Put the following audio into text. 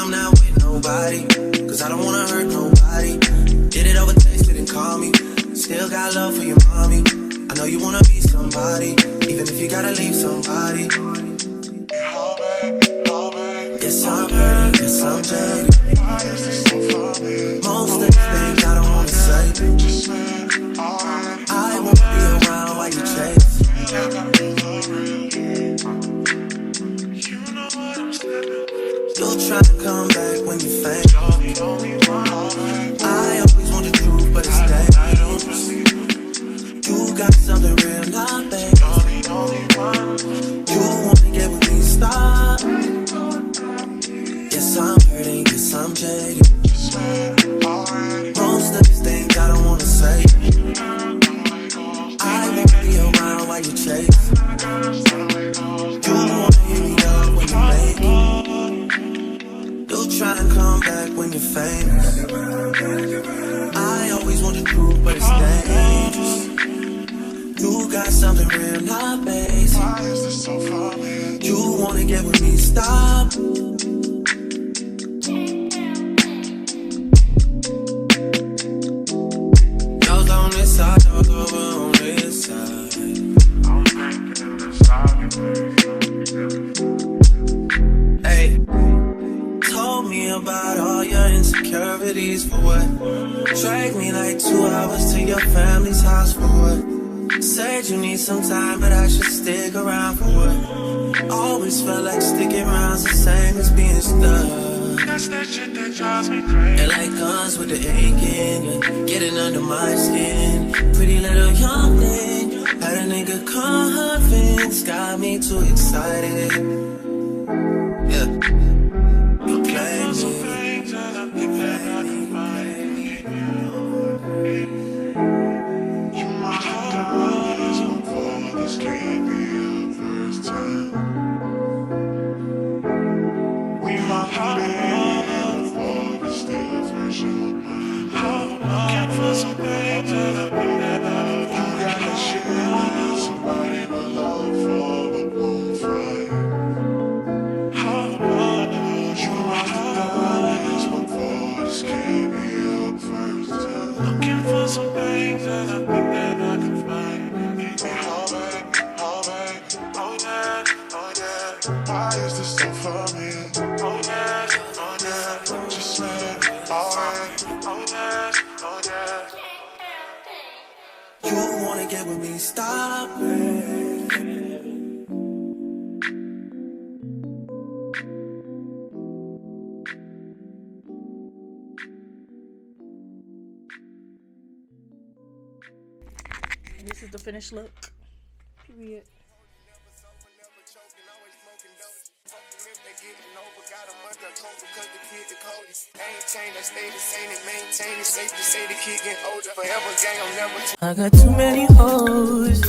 I'm not with nobody, cause I don't wanna hurt nobody. Did it over text, didn't call me. Still got love for your mommy. I know you wanna be somebody, even if you gotta leave somebody. Yes, I'm hurting, yes, I'm jaded. Most of the things I don't wanna say. I won't be around while you chase. You'll try to come back when you faint. I always want the truth, but it's dangerous. You got something real, not bad. You wanna get with me, stop. Yes, I'm hurting, yes, I'm jaded. Most of these things I don't wanna say. I won't be around while you chase. You wanna hear me up when you make it. You'll try and come back when you're famous. I always want the truth, but it's dangerous. You got something real, not basic. You wanna get with me, stop. Yours on this side, yours over on this side. Hey, told me about all your insecurities for what? Dragged me like 2 hours to your family's house for what? Said you need some time, but I should stick around for what? Always felt like sticking around's the same as being stuck. That's that shit that drives me crazy. And like guns with the aching, you're getting under my skin. Pretty little young thing, had a nigga convinced, got me too excited. Yeah, you claim me. This can't be our first time. We might be bad for the still fresh on my mind. Looking for some things that I've been about. You gotta share with somebody but love for the bonfire. You might be honest before this can't be our first time. Looking for some things that I've been that I can find. Why is this so funny? Oh yeah, just let it alright. Oh yeah. You wanna get with me, stop it. This is the finished look. Period. I got too many hoes.